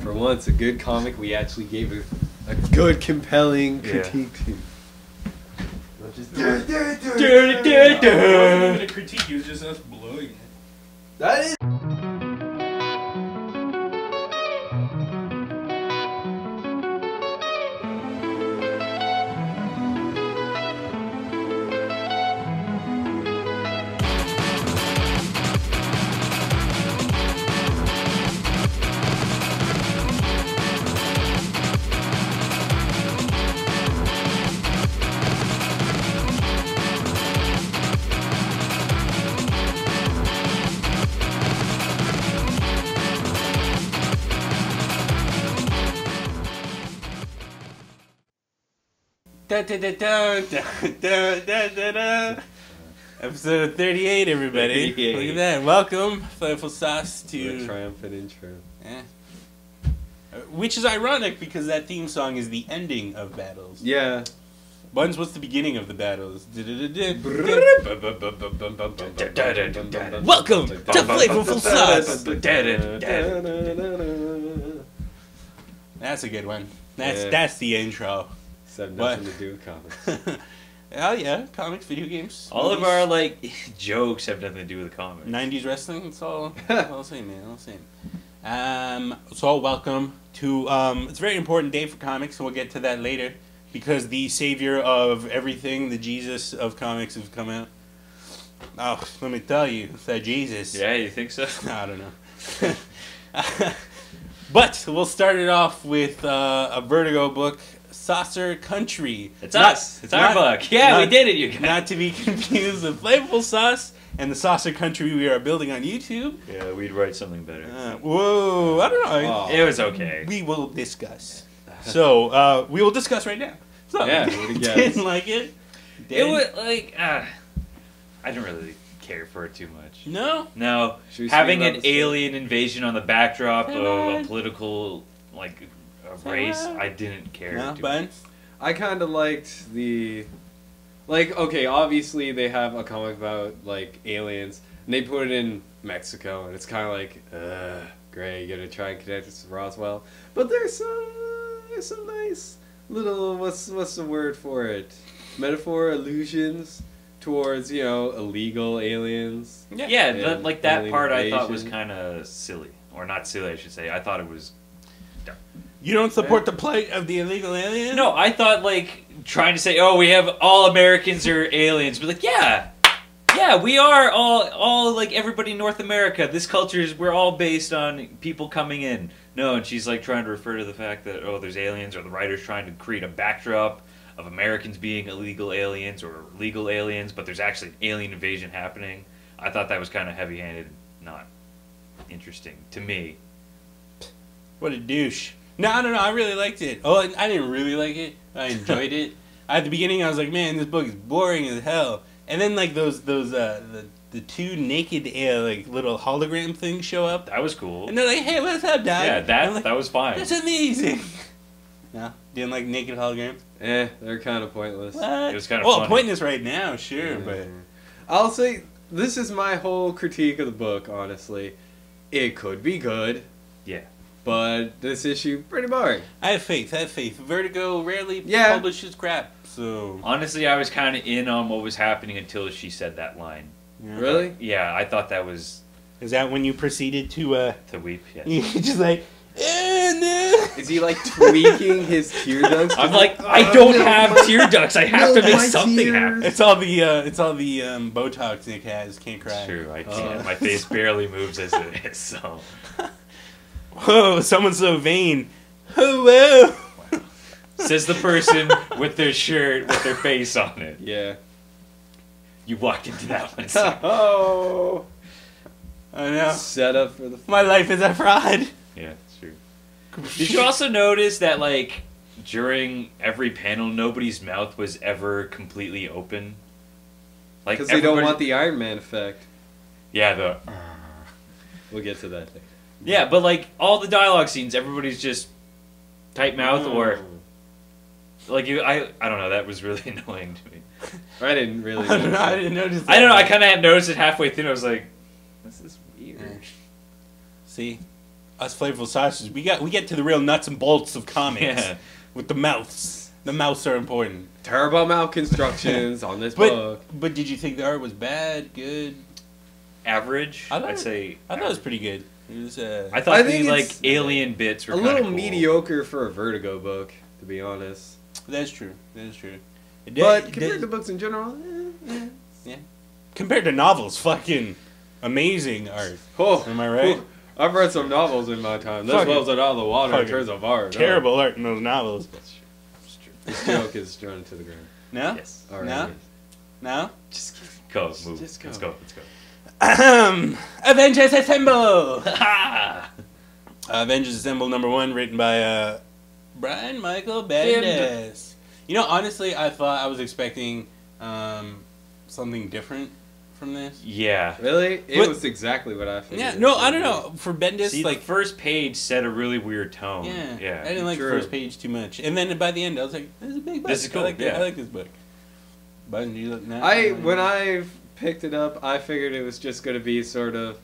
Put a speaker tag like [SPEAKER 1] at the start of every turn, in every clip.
[SPEAKER 1] For once, a good comic we actually gave a good, compelling critique to. Not just
[SPEAKER 2] It wasn't even a critique, it was just us blowing it.
[SPEAKER 1] that is.
[SPEAKER 2] Episode 38, everybody.
[SPEAKER 1] 38.
[SPEAKER 2] Look at that. Welcome, Flavourful Sauce, to...
[SPEAKER 1] The triumphant intro.
[SPEAKER 2] Which is ironic because that theme song is the ending of battles.
[SPEAKER 1] Yeah.
[SPEAKER 2] Buns, what's the beginning of the battles? Welcome to Flavourful Sauce. That's a good one. That's the intro.
[SPEAKER 1] It's nothing to do with comics.
[SPEAKER 2] Oh yeah, comics, video games.
[SPEAKER 3] All of our like jokes have nothing to do with comics.
[SPEAKER 2] 90s wrestling, it's all the same, man, all the same. So welcome to it's a very important day for comics, and we'll get to that later because the savior of everything, the Jesus of comics, has come out. Oh, let me tell you, it's that Jesus.
[SPEAKER 3] Yeah, you think so?
[SPEAKER 2] I don't know. But we'll start it off with a Vertigo book, Saucer Country.
[SPEAKER 3] It's us. It's our book. Yeah, we did it, you guys.
[SPEAKER 2] Not to be confused with Flavourful Sauce and the Saucer Country we are building on YouTube.
[SPEAKER 3] Yeah, we'd write something better.
[SPEAKER 2] Whoa, I don't know.
[SPEAKER 3] Oh. It was okay.
[SPEAKER 2] We will discuss. So, we will discuss right now. So,
[SPEAKER 1] Yeah,
[SPEAKER 2] didn't like it?
[SPEAKER 3] It was like, I didn't really care for it too much.
[SPEAKER 2] No?
[SPEAKER 3] No. Having an alien invasion on the backdrop of a political, like, race, I didn't care too much.
[SPEAKER 1] I kind of liked the... Like, okay, obviously they have a comic about, like, aliens, and they put it in Mexico, and it's kind of like, great, you gotta try and connect it to Roswell. But there's some nice little, what's the word for it? Metaphor, allusions towards, you know, illegal aliens.
[SPEAKER 3] Yeah, like that part
[SPEAKER 1] invasion.
[SPEAKER 3] I thought was kind of silly. Or not silly, I should say. I thought it was...
[SPEAKER 2] You don't support the plight of the illegal aliens?
[SPEAKER 3] No, I thought, like, trying to say, oh, we have all Americans are aliens. But, like, yeah, we are all, like, everybody in North America. This culture is, we're all based on people coming in. No, and she's, like, trying to refer to the fact that, oh, there's aliens, or the writer's trying to create a backdrop of Americans being illegal aliens or legal aliens, but there's actually an alien invasion happening. I thought that was kind of heavy-handed, not interesting to me.
[SPEAKER 2] What a douche. No, I really liked it. Oh, I didn't really like it. I enjoyed it. At the beginning, I was like, man, this book is boring as hell. And then, like, the two naked, like, little hologram things show up.
[SPEAKER 3] That was cool.
[SPEAKER 2] And they're like, hey, what's up, dog?
[SPEAKER 3] Yeah,
[SPEAKER 2] like,
[SPEAKER 3] that was fine.
[SPEAKER 2] That's amazing. No? Didn't like naked holograms?
[SPEAKER 1] They're kind of pointless.
[SPEAKER 2] What?
[SPEAKER 3] It was kind of
[SPEAKER 2] funny.
[SPEAKER 3] funny.
[SPEAKER 2] Pointless right now, sure, but...
[SPEAKER 1] I'll say, this is my whole critique of the book, honestly. It could be good.
[SPEAKER 3] Yeah.
[SPEAKER 1] But this issue, pretty boring.
[SPEAKER 2] I have faith. Vertigo rarely publishes crap, so...
[SPEAKER 3] Honestly, I was kind of in on what was happening until she said that line.
[SPEAKER 2] Yeah.
[SPEAKER 1] Really?
[SPEAKER 3] Yeah, I thought that was...
[SPEAKER 2] Is that when you proceeded to,
[SPEAKER 3] To weep, yes.
[SPEAKER 2] You're just like, no.
[SPEAKER 1] Is he, like, tweaking his tear ducts?
[SPEAKER 3] I'm like, I don't have tear ducts. I have to make something happen.
[SPEAKER 2] It's all the Botox Nick has. Can't cry.
[SPEAKER 3] It's true, I can't. My face barely moves as it is, so...
[SPEAKER 2] Whoa, someone's so vain. Oh, whoa.
[SPEAKER 3] Says the person with their shirt with their face on it.
[SPEAKER 1] Yeah.
[SPEAKER 3] You walked into that one.
[SPEAKER 1] Oh.
[SPEAKER 2] I know.
[SPEAKER 1] Set up for the...
[SPEAKER 2] My life is a fraud.
[SPEAKER 3] Yeah, it's true. Did you also notice that, like, during every panel, nobody's mouth was ever completely open? Like,
[SPEAKER 1] because they don't want the Iron Man effect.
[SPEAKER 3] Yeah,
[SPEAKER 1] We'll get to that thing.
[SPEAKER 3] Yeah, but, like, all the dialogue scenes, everybody's just tight mouth or... Like, I don't know, that was really annoying to me.
[SPEAKER 1] I didn't really
[SPEAKER 2] I didn't notice that.
[SPEAKER 3] I don't know, I kind of noticed it halfway through, and I was like, this is weird.
[SPEAKER 2] See? us flavorful sausages, we get to the real nuts and bolts of comics
[SPEAKER 3] Yeah.
[SPEAKER 2] with the mouths. The mouths are important.
[SPEAKER 1] Turbo mouth constructions on this book.
[SPEAKER 2] But did you think the art was bad, good?
[SPEAKER 3] Average, I'd say.
[SPEAKER 2] I thought it was pretty good. It was.
[SPEAKER 3] I thought
[SPEAKER 1] I
[SPEAKER 3] the
[SPEAKER 1] think
[SPEAKER 3] like
[SPEAKER 1] it's
[SPEAKER 3] alien bits were
[SPEAKER 1] A
[SPEAKER 3] kinda
[SPEAKER 1] little
[SPEAKER 3] cool.
[SPEAKER 1] mediocre for a Vertigo book, to be honest.
[SPEAKER 2] That's true. That is true.
[SPEAKER 1] But compared to books in general,
[SPEAKER 2] yeah. Compared to novels, fucking amazing art.
[SPEAKER 1] Oh,
[SPEAKER 2] Am I right?
[SPEAKER 1] I've read some novels in my time. This
[SPEAKER 2] Fucking-
[SPEAKER 1] blows it out of the water in
[SPEAKER 2] fucking
[SPEAKER 1] terms of art.
[SPEAKER 2] Terrible art in those novels.
[SPEAKER 1] This joke is thrown to the ground.
[SPEAKER 2] No?
[SPEAKER 3] Yes.
[SPEAKER 1] All right.
[SPEAKER 2] No? No?
[SPEAKER 3] Just go. Move.
[SPEAKER 1] Just go.
[SPEAKER 3] Let's go. Let's go.
[SPEAKER 2] Avengers Assemble!
[SPEAKER 3] Ha!
[SPEAKER 2] Avengers Assemble #1, written by Brian Michael Bendis. You know, honestly, I thought I was expecting something different from this.
[SPEAKER 3] Yeah.
[SPEAKER 1] Really? It
[SPEAKER 2] But-
[SPEAKER 1] was exactly what I figured.
[SPEAKER 2] Yeah, no, I don't know. For Bendis,
[SPEAKER 3] See,
[SPEAKER 2] like,
[SPEAKER 3] the first page set a really weird tone.
[SPEAKER 2] yeah, I didn't like
[SPEAKER 1] True.
[SPEAKER 2] the first page too much. And then by the end, I was like, this is a big book.
[SPEAKER 3] This is cool,
[SPEAKER 2] I like,
[SPEAKER 3] yeah.
[SPEAKER 2] I like this book. But you look now.
[SPEAKER 1] When I picked it up, I figured it was just going to be sort of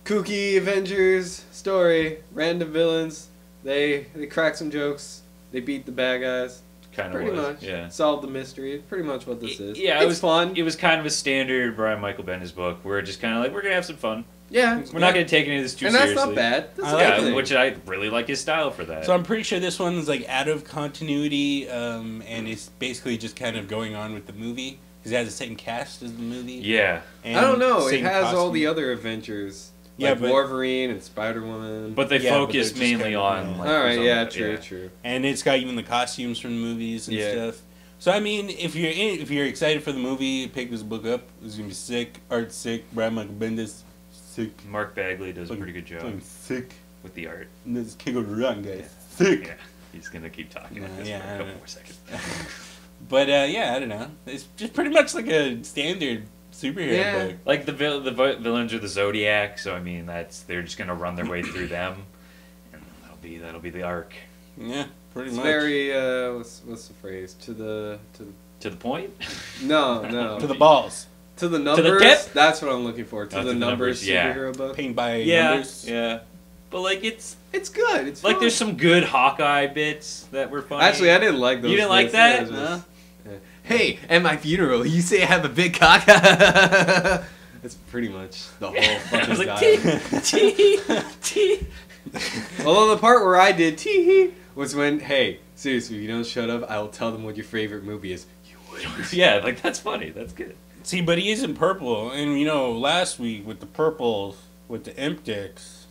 [SPEAKER 1] kooky Avengers story, random villains. They crack some jokes. They beat the bad guys.
[SPEAKER 3] Kind of
[SPEAKER 1] Pretty
[SPEAKER 3] was.
[SPEAKER 1] much.
[SPEAKER 3] Yeah.
[SPEAKER 1] Solve the mystery. Pretty much what this is.
[SPEAKER 3] Yeah,
[SPEAKER 1] it's
[SPEAKER 3] it was
[SPEAKER 1] fun.
[SPEAKER 3] It was kind of a standard Brian Michael Bendis book. We're just kind of like, we're gonna have some fun.
[SPEAKER 1] Yeah.
[SPEAKER 3] We're not gonna take any of this too
[SPEAKER 1] And
[SPEAKER 3] seriously.
[SPEAKER 1] that's not bad. That's
[SPEAKER 2] I like
[SPEAKER 1] a good
[SPEAKER 3] Yeah,
[SPEAKER 1] thing.
[SPEAKER 3] which I really like his style for that.
[SPEAKER 2] So I'm pretty sure this one's like out of continuity, and it's basically just kind of going on with the movie because it has the same cast as the movie.
[SPEAKER 3] yeah,
[SPEAKER 2] And
[SPEAKER 1] I don't know. It
[SPEAKER 2] same
[SPEAKER 1] has all
[SPEAKER 2] costume.
[SPEAKER 1] the other Avengers.
[SPEAKER 2] Yeah,
[SPEAKER 1] Like
[SPEAKER 2] but-
[SPEAKER 1] Wolverine and Spider-Woman.
[SPEAKER 3] but they
[SPEAKER 2] Yeah, but
[SPEAKER 3] focus
[SPEAKER 2] they're just
[SPEAKER 3] mainly
[SPEAKER 2] kinda-
[SPEAKER 3] on.
[SPEAKER 2] yeah.
[SPEAKER 3] Like,
[SPEAKER 1] Alright,
[SPEAKER 3] some
[SPEAKER 1] yeah,
[SPEAKER 3] of it,
[SPEAKER 1] true, true.
[SPEAKER 2] And it's got even the costumes from the movies and
[SPEAKER 1] Yeah.
[SPEAKER 2] stuff. So I mean, if you're excited for the movie, pick this book up. It's gonna be sick. Art sick. Brian Michael Bendis, sick.
[SPEAKER 3] Mark Bagley does a
[SPEAKER 2] Fucking-
[SPEAKER 3] pretty good job
[SPEAKER 2] fucking sick.
[SPEAKER 3] with the art.
[SPEAKER 2] And this can't go wrong, guys. Sick.
[SPEAKER 3] Yeah, he's gonna keep talking
[SPEAKER 2] Yeah,
[SPEAKER 3] like this
[SPEAKER 2] yeah,
[SPEAKER 3] for
[SPEAKER 2] I
[SPEAKER 3] a couple
[SPEAKER 2] know.
[SPEAKER 3] more seconds.
[SPEAKER 2] But yeah, I don't know. It's just pretty much like a standard superhero
[SPEAKER 1] Yeah.
[SPEAKER 2] book.
[SPEAKER 3] Like the villains are the Zodiac, so I mean they're just gonna run their way through them, and that'll be the arc.
[SPEAKER 2] Yeah, pretty
[SPEAKER 1] It's
[SPEAKER 2] much.
[SPEAKER 1] very what's the phrase? To the
[SPEAKER 3] To the point.
[SPEAKER 1] no
[SPEAKER 2] to the balls.
[SPEAKER 1] to the numbers.
[SPEAKER 3] depth?
[SPEAKER 1] That's what I'm looking for. To
[SPEAKER 3] Oh,
[SPEAKER 1] the numbers
[SPEAKER 3] yeah.
[SPEAKER 1] superhero book.
[SPEAKER 2] Paint by
[SPEAKER 3] Yeah,
[SPEAKER 2] numbers.
[SPEAKER 3] yeah. But like it's
[SPEAKER 1] Good. It's
[SPEAKER 3] like
[SPEAKER 1] fun.
[SPEAKER 3] there's some good Hawkeye bits that were funny.
[SPEAKER 1] Actually, I didn't like those.
[SPEAKER 3] You didn't like
[SPEAKER 1] bits.
[SPEAKER 3] that?
[SPEAKER 1] It was just-
[SPEAKER 3] No?
[SPEAKER 1] yeah. Hey, at my funeral, you say I have a big cock. That's pretty much the whole
[SPEAKER 3] I
[SPEAKER 1] fucking
[SPEAKER 3] was like
[SPEAKER 1] dialogue.
[SPEAKER 3] tee.
[SPEAKER 1] Although the part where I did tee was when, hey, seriously, if you don't shut up, I will tell them what your favorite movie is. You would.
[SPEAKER 3] Yeah, like that's funny. That's good.
[SPEAKER 2] See, but he is in purple, and you know, last week with the purples, with the imp dicks.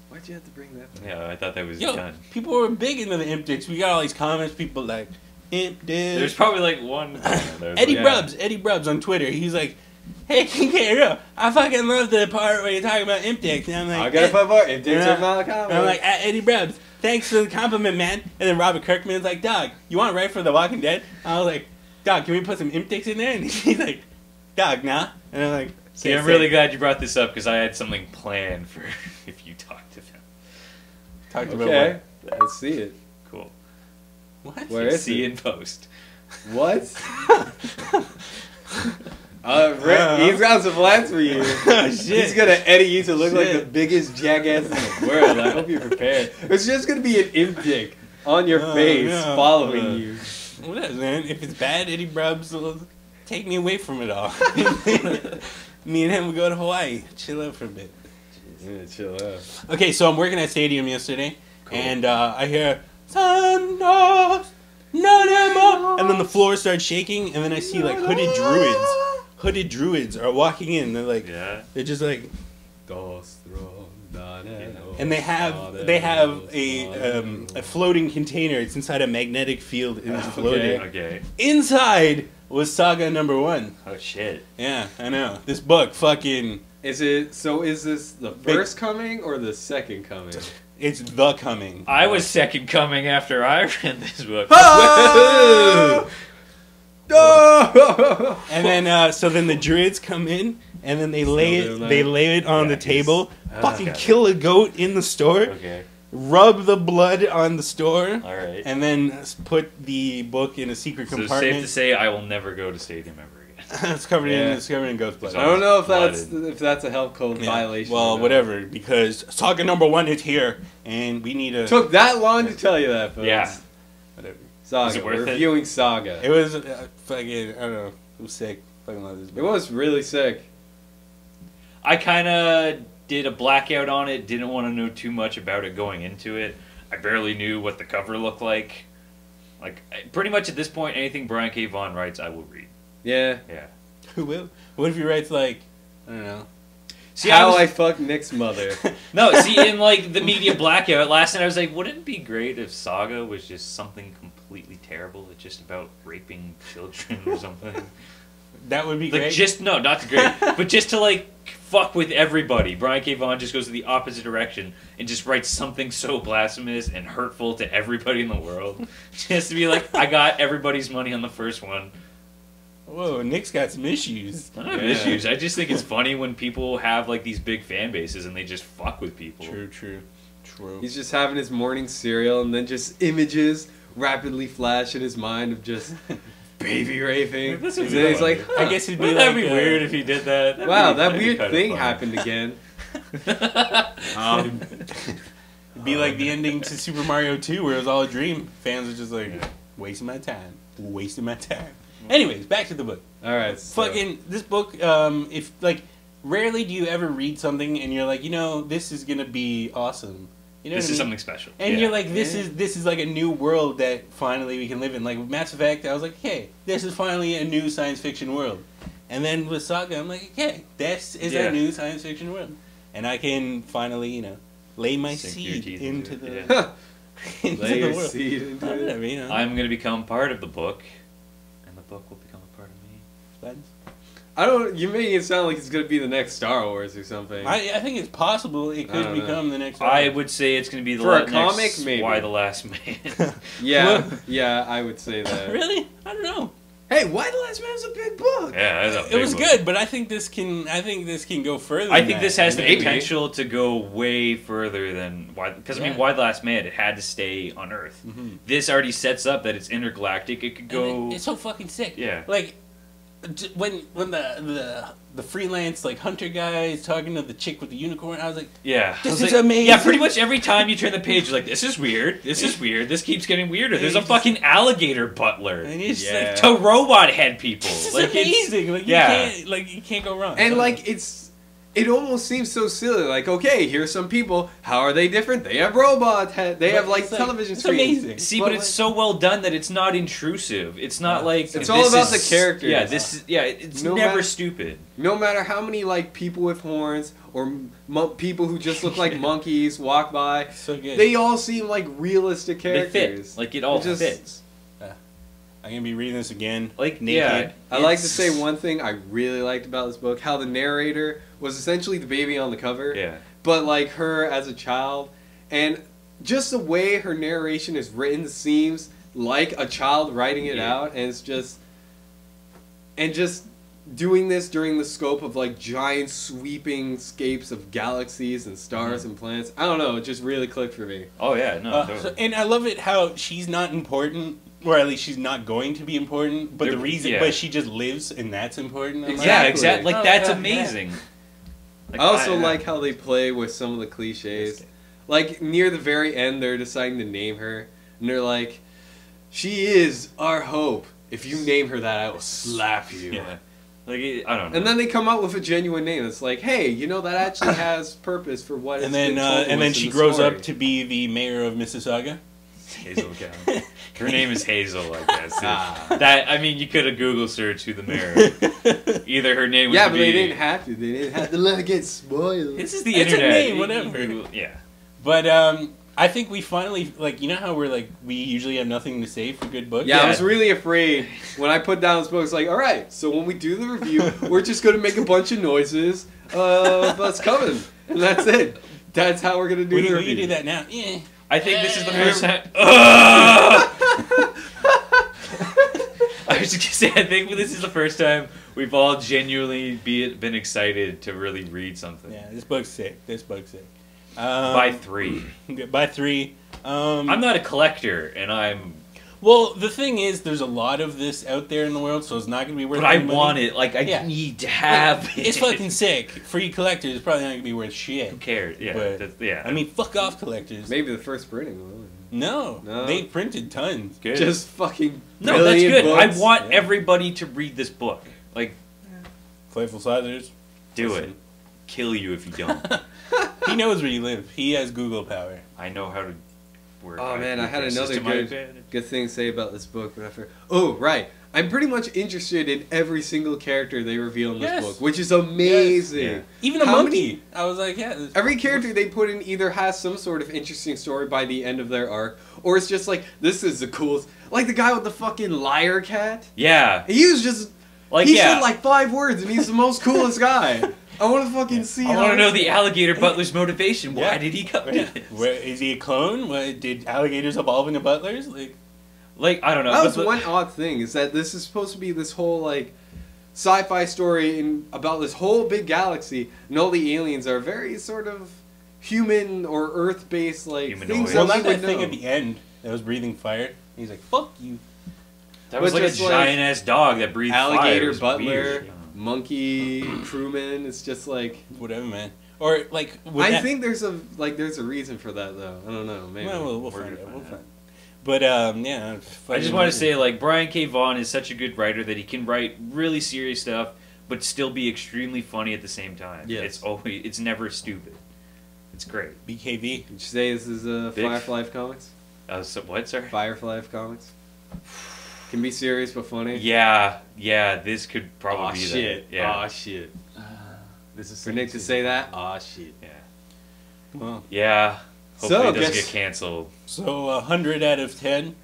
[SPEAKER 1] Why'd you have to bring that up?
[SPEAKER 3] Yeah, I thought that was
[SPEAKER 2] Yo,
[SPEAKER 3] done.
[SPEAKER 2] people were big into the imp dicks. We got all these comments, people like, imp dicks.
[SPEAKER 3] There's probably like one.
[SPEAKER 2] Eddie
[SPEAKER 1] Yeah.
[SPEAKER 2] Eddie Brubs on Twitter. He's like, hey, Kero, I fucking love the part where you're talking about imp dicks. And I'm like,
[SPEAKER 1] I gotta put more. It did
[SPEAKER 2] Yeah.
[SPEAKER 1] turn out
[SPEAKER 2] and I'm like, Eddie Brubs, thanks for the compliment, man. And then Robert Kirkman's like, dog, you want to write for The Walking Dead? I was like, dog, can we put some imp dicks in there? And he's like, dog, nah. And I'm like,
[SPEAKER 3] See, I'm really glad you brought this up because I had something planned for if you talked to them.
[SPEAKER 2] talked about
[SPEAKER 1] okay, let's see it.
[SPEAKER 3] Cool.
[SPEAKER 2] what?
[SPEAKER 1] Where
[SPEAKER 3] You'll
[SPEAKER 1] is
[SPEAKER 3] see
[SPEAKER 1] it?
[SPEAKER 3] in post.
[SPEAKER 1] What? He's got some plans for you.
[SPEAKER 2] Oh, shit.
[SPEAKER 1] He's gonna edit you to look like
[SPEAKER 2] Shit.
[SPEAKER 1] the biggest jackass in the world. I hope you're prepared. It's just gonna be an imp dick on your
[SPEAKER 2] Oh,
[SPEAKER 1] face
[SPEAKER 2] yeah.
[SPEAKER 1] following you.
[SPEAKER 2] What is, man? If it's bad, Eddie Brubs will take me away from it all. Me and him will go to Hawaii, chill out for a bit.
[SPEAKER 1] Yeah, chill out.
[SPEAKER 2] Okay, so I'm working at Stadium yesterday,
[SPEAKER 3] Cool.
[SPEAKER 2] and I hear Sandos, no more, and then the floor starts shaking, and then I see like hooded druids. Hooded druids are walking in. They're like,
[SPEAKER 3] Yeah.
[SPEAKER 2] they're just like,
[SPEAKER 1] And
[SPEAKER 2] and they have a floating container. It's inside a magnetic field, and it's floating.
[SPEAKER 3] Okay.
[SPEAKER 2] Inside was Saga #1.
[SPEAKER 3] Oh shit.
[SPEAKER 2] Yeah, I know. This book, fucking,
[SPEAKER 1] Is this the
[SPEAKER 2] Big-
[SPEAKER 1] first coming or the second coming?
[SPEAKER 2] it's the coming.
[SPEAKER 3] I was second coming after I read this book.
[SPEAKER 1] Oh! No!
[SPEAKER 2] And then, so then the druids come in, and then they lay it,
[SPEAKER 1] doing that?
[SPEAKER 2] they lay it on
[SPEAKER 3] Yeah,
[SPEAKER 2] the table, fucking
[SPEAKER 3] got it.
[SPEAKER 2] kill a goat in the store,
[SPEAKER 3] Okay.
[SPEAKER 2] rub the blood on the store,
[SPEAKER 3] All right.
[SPEAKER 2] and then put the book in a secret
[SPEAKER 3] So it's
[SPEAKER 2] compartment.
[SPEAKER 3] safe to say I will never go to Stadium ever again.
[SPEAKER 2] It's covered in ghost blood.
[SPEAKER 1] I don't know if that's a health code violation.
[SPEAKER 2] Well, whatever, because Saga #1 is here, and we need to...
[SPEAKER 1] Took that long to tell you that, folks.
[SPEAKER 3] Yeah.
[SPEAKER 2] Whatever.
[SPEAKER 1] Saga. We're reviewing Saga.
[SPEAKER 2] It was fucking, I don't know, it was sick. Fucking love this book.
[SPEAKER 1] It was really sick.
[SPEAKER 3] I kind of did a blackout on it. Didn't want to know too much about it going into it. I barely knew what the cover looked like. Like, pretty much at this point, anything Brian K. Vaughan writes, I will read.
[SPEAKER 1] Yeah.
[SPEAKER 3] Yeah.
[SPEAKER 2] Who will? What if he writes, like, I don't know.
[SPEAKER 1] See, How I Fucked Nick's Mother.
[SPEAKER 3] No, see, in, like, the media blackout, last night I was like, wouldn't it be great if Saga was just something completely terrible? It's just about raping children or something.
[SPEAKER 2] That would be
[SPEAKER 3] like,
[SPEAKER 2] great.
[SPEAKER 3] Just, no, not great. But just to, like, fuck with everybody. Brian K. Vaughan just goes to the opposite direction and just writes something so blasphemous and hurtful to everybody in the world. Just to be like, I got everybody's money on the first one.
[SPEAKER 2] Whoa, Nick's got some issues.
[SPEAKER 3] I don't have issues. I just think it's funny when people have, like, these big fan bases and they just fuck with people.
[SPEAKER 2] True.
[SPEAKER 1] He's just having his morning cereal and then just images rapidly flash in his mind of just... baby raping. He's like,
[SPEAKER 2] I guess it'd be
[SPEAKER 3] that'd be weird if he did that.
[SPEAKER 1] That weird thing happened again.
[SPEAKER 2] It'd be like the ending to Super Mario 2 where it was all a dream. Fans are just like, wasting my time. Anyways, back to the book.
[SPEAKER 1] Alright.
[SPEAKER 2] Fucking, this book, if, like, rarely do you ever read something and you're like, this is gonna be awesome.
[SPEAKER 3] This is something special.
[SPEAKER 2] And you're like, this is like a new world that finally we can live in. Like with Mass Effect, I was like, hey, this is finally a new science fiction world. And then with Saga, I'm like, okay, this is a new science fiction world. And I can finally, lay my seed into the world.
[SPEAKER 1] Seed into it.
[SPEAKER 3] I'm going to become part of the book, and the book will become a part of me.
[SPEAKER 2] Spence?
[SPEAKER 1] You're making it sound like it's going to be the next Star Wars or something.
[SPEAKER 2] I think it's possible it could become the next Star
[SPEAKER 3] Wars.
[SPEAKER 2] I
[SPEAKER 3] would say it's going to be the
[SPEAKER 1] next comic, maybe.
[SPEAKER 3] Why the Last Man.
[SPEAKER 1] yeah, I would say that.
[SPEAKER 2] Really? I don't know.
[SPEAKER 1] Hey, Why the Last Man is a big book.
[SPEAKER 3] Yeah, it's a big
[SPEAKER 2] it was
[SPEAKER 3] book.
[SPEAKER 2] Good, but I think this can go further.
[SPEAKER 3] I think this has the potential to go way further than Why the Last Man, it had to stay on Earth.
[SPEAKER 2] Mm-hmm.
[SPEAKER 3] This already sets up that it's intergalactic. It could go.
[SPEAKER 2] It's so fucking sick.
[SPEAKER 3] Yeah.
[SPEAKER 2] Like when the freelance hunter guy is talking to the chick with the unicorn, I was like, this is amazing.
[SPEAKER 3] Yeah, pretty much every time you turn the page, you're like, this is weird. This keeps getting weirder. There's a fucking alligator butler.
[SPEAKER 2] And he's just
[SPEAKER 3] to robot head people.
[SPEAKER 2] This is amazing. You can't go wrong.
[SPEAKER 1] And it almost seems so silly. Like, okay, here's some people. How are they different? They have robot heads. They have television screens.
[SPEAKER 2] Amazing.
[SPEAKER 3] See, but it's so well done that it's not intrusive. It's not like
[SPEAKER 1] it's all about the characters.
[SPEAKER 3] Yeah, it's never stupid.
[SPEAKER 1] No matter how many people with horns or people who just look like monkeys walk by,
[SPEAKER 2] so good.
[SPEAKER 1] They all seem like realistic characters.
[SPEAKER 3] They fit. Like it all fits.
[SPEAKER 2] I'm going to be reading this again.
[SPEAKER 3] Naked.
[SPEAKER 1] Yeah, I like to say one thing I really liked about this book, how the narrator was essentially the baby on the cover.
[SPEAKER 3] Yeah.
[SPEAKER 1] But her as a child. And just the way her narration is written seems like a child writing it out. And it's just... And just doing this during the scope of giant sweeping scapes of galaxies and stars and planets. I don't know, it just really clicked for me.
[SPEAKER 3] Oh yeah, no.
[SPEAKER 2] Totally. And I love it how she's not important. Or at least she's not going to be important, but but she just lives, and that's important.
[SPEAKER 3] Exactly. That's amazing.
[SPEAKER 1] I also like how they play with some of the cliches. Near the very end, they're deciding to name her, and they're like, "She is our hope. If you name her that, I will slap you."
[SPEAKER 3] Yeah. I don't know.
[SPEAKER 1] And then they come out with a genuine name. It's like, hey, that actually has purpose for what.
[SPEAKER 2] And then she grows up to be the mayor of Mississauga.
[SPEAKER 3] Hazel County. Her name is Hazel, I guess. You could have Google searched who the mayor is. Either her name was
[SPEAKER 1] but they didn't have to. They didn't have to let it get spoiled.
[SPEAKER 3] This is the
[SPEAKER 2] internet.
[SPEAKER 3] A
[SPEAKER 2] name, whatever.
[SPEAKER 3] Yeah.
[SPEAKER 2] But I think we finally, how we're we usually have nothing to say for good books?
[SPEAKER 1] Yeah, I was really afraid when I put down this book. It's like, all right, so when we do the review, we're just going to make a bunch of noises of us coming. And that's it. That's how we're going to do the review.
[SPEAKER 2] We can do that now. Yeah.
[SPEAKER 3] I think this is the first time. I was just gonna say, I think this is the first time we've all genuinely been excited to really read something.
[SPEAKER 2] Yeah, this book's sick.
[SPEAKER 3] By 3.
[SPEAKER 2] By 3.
[SPEAKER 3] I'm not a collector, and I'm
[SPEAKER 2] Well, the thing is, there's a lot of this out there in the world, so it's not going to be worth.
[SPEAKER 3] But I
[SPEAKER 2] any money.
[SPEAKER 3] want it. Like I need to have it.
[SPEAKER 2] It's fucking sick. Free collectors, it's probably not going to be worth shit.
[SPEAKER 3] Who cares? Yeah,
[SPEAKER 2] But,
[SPEAKER 3] yeah.
[SPEAKER 2] I mean, fuck off, collectors.
[SPEAKER 1] Maybe the first printing will.
[SPEAKER 2] No, they printed tons.
[SPEAKER 3] good.
[SPEAKER 1] Just fucking.
[SPEAKER 3] No, that's good.
[SPEAKER 1] Books.
[SPEAKER 3] I want everybody to read this book. Like,
[SPEAKER 2] Flavourful Sausage.
[SPEAKER 3] do it. Kill you if you don't.
[SPEAKER 2] He knows where you live. He has Google power.
[SPEAKER 3] I know how to work.
[SPEAKER 1] Oh man, I had another
[SPEAKER 3] system
[SPEAKER 1] good thing to say about this book, but after. Oh right, I'm pretty much interested in every single character they reveal in this book, which is amazing.
[SPEAKER 3] Yes. Yeah.
[SPEAKER 2] Even a monkey. I was like, yeah.
[SPEAKER 1] Every character they put in either has some sort of interesting story by the end of their arc, or it's just like, this is the coolest. Like the guy with the fucking liar cat.
[SPEAKER 3] Yeah.
[SPEAKER 1] He was just
[SPEAKER 3] Like,
[SPEAKER 1] he said like 5 words, and he's the most coolest guy. I want to fucking see.
[SPEAKER 3] I want to know the alligator butler's motivation. Why did he come to this?
[SPEAKER 2] Where, is he a clone? What, did alligators evolve into butlers?
[SPEAKER 3] Like, I don't know.
[SPEAKER 1] That was one odd thing, is that this is supposed to be this whole like sci-fi story about this whole big galaxy, and all the aliens are very sort of human or Earth-based like
[SPEAKER 3] Humanoid.
[SPEAKER 1] things.
[SPEAKER 2] Well,
[SPEAKER 1] that
[SPEAKER 2] not
[SPEAKER 1] we
[SPEAKER 2] that
[SPEAKER 1] would
[SPEAKER 2] thing
[SPEAKER 1] know.
[SPEAKER 2] at the end that was breathing fire. He's like, fuck you.
[SPEAKER 3] That was
[SPEAKER 1] But
[SPEAKER 3] like a
[SPEAKER 1] just, like,
[SPEAKER 3] giant ass dog that breathed fire. It
[SPEAKER 1] Alligator
[SPEAKER 3] was
[SPEAKER 1] butler,
[SPEAKER 3] weird.
[SPEAKER 1] monkey crewman. It's just like
[SPEAKER 2] Whatever, man. Or like,
[SPEAKER 1] I think there's a reason for that though. I don't know. Maybe.
[SPEAKER 2] Well, we'll
[SPEAKER 3] We're
[SPEAKER 2] find
[SPEAKER 3] gonna
[SPEAKER 2] out. We'll
[SPEAKER 3] find
[SPEAKER 2] find out. But yeah,
[SPEAKER 3] I just want to say, like, Brian K. Vaughan is such a good writer that he can write really serious stuff, but still be extremely funny at the same time.
[SPEAKER 1] Yes.
[SPEAKER 3] It's never stupid. It's great.
[SPEAKER 2] BKV.
[SPEAKER 1] Did you say this is Firefly Comics?
[SPEAKER 3] So what, sorry?
[SPEAKER 1] Firefly Comics. Can be serious but funny.
[SPEAKER 3] Yeah, this could probably be
[SPEAKER 1] shit.
[SPEAKER 3] that. Yeah.
[SPEAKER 1] Aw shit.
[SPEAKER 3] This is
[SPEAKER 1] For Nick to say that, aw shit.
[SPEAKER 3] Yeah.
[SPEAKER 2] Well,
[SPEAKER 3] Yeah. Hopefully
[SPEAKER 1] So,
[SPEAKER 3] it doesn't
[SPEAKER 1] guess-
[SPEAKER 3] get canceled.
[SPEAKER 2] so 100 out of 10.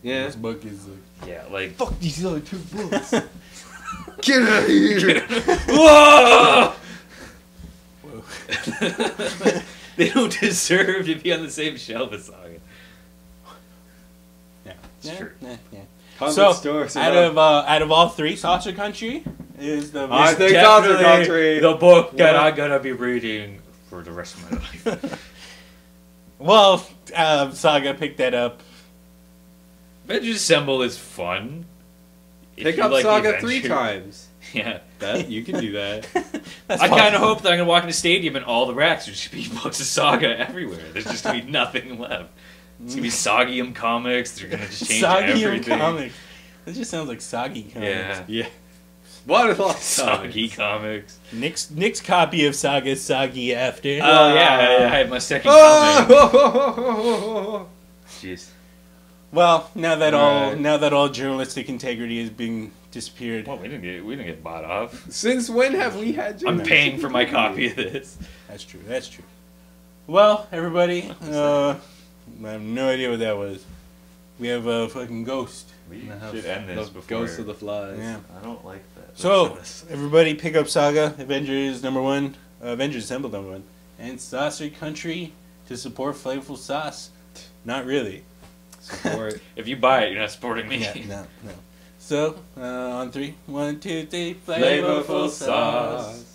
[SPEAKER 1] Yeah.
[SPEAKER 2] This book is like,
[SPEAKER 3] Yeah, like...
[SPEAKER 1] Fuck these other 2 books. Get out of here.
[SPEAKER 3] Whoa!
[SPEAKER 2] whoa.
[SPEAKER 3] They don't deserve to be on the same shelf as Saga.
[SPEAKER 2] Yeah.
[SPEAKER 3] It's true.
[SPEAKER 2] Yeah.
[SPEAKER 1] Comic
[SPEAKER 2] So,
[SPEAKER 1] stores,
[SPEAKER 2] out of all 3, Saucer Country is the
[SPEAKER 1] I
[SPEAKER 2] most
[SPEAKER 1] think
[SPEAKER 3] Definitely
[SPEAKER 1] Saucer Country.
[SPEAKER 3] the book that
[SPEAKER 1] Yeah.
[SPEAKER 3] I'm gonna be reading for the rest of my life.
[SPEAKER 2] Well, Saga picked that up.
[SPEAKER 3] Avengers Assemble is fun. If
[SPEAKER 1] Pick
[SPEAKER 3] you
[SPEAKER 1] up
[SPEAKER 3] like the
[SPEAKER 1] Saga 3
[SPEAKER 3] Avengers-
[SPEAKER 1] times.
[SPEAKER 3] Yeah.
[SPEAKER 1] That you can do that.
[SPEAKER 2] That's
[SPEAKER 3] I kind
[SPEAKER 2] possible.
[SPEAKER 3] of hope that I'm gonna walk in the stadium and all the racks are just be books of Saga everywhere. There's just gonna be nothing left. It's gonna be Sagium comics. They're gonna just change
[SPEAKER 2] Soggy
[SPEAKER 3] everything.
[SPEAKER 2] comics. That just sounds like soggy comics.
[SPEAKER 3] Yeah.
[SPEAKER 1] Yeah. What a lot of
[SPEAKER 3] Soggy comics.
[SPEAKER 2] Nick's copy of Saga is soggy after.
[SPEAKER 3] Oh yeah, I had my second comic.
[SPEAKER 1] Oh!
[SPEAKER 3] Jeez.
[SPEAKER 2] Well, now that
[SPEAKER 1] Right.
[SPEAKER 2] all journalistic integrity is being disappeared.
[SPEAKER 3] Well, we didn't get bought off.
[SPEAKER 1] Since when have we had
[SPEAKER 3] I'm paying for my copy of this.
[SPEAKER 2] That's true. That's true. Well, everybody, I have no idea what that was. We have a fucking ghost.
[SPEAKER 3] We
[SPEAKER 2] in the house.
[SPEAKER 3] should end
[SPEAKER 1] The
[SPEAKER 3] this before.
[SPEAKER 1] Ghost of the Flies.
[SPEAKER 2] Yeah.
[SPEAKER 3] I don't like that.
[SPEAKER 2] So, everybody, pick up Saga, Avengers #1, Avengers Assemble #1, and Saucer Country to support Flavorful Sauce. Not really.
[SPEAKER 1] Support.
[SPEAKER 3] If you buy it, you're not supporting me.
[SPEAKER 2] Yeah, no. So, on 3, 1, 2, 3,
[SPEAKER 1] Flavorful sauce.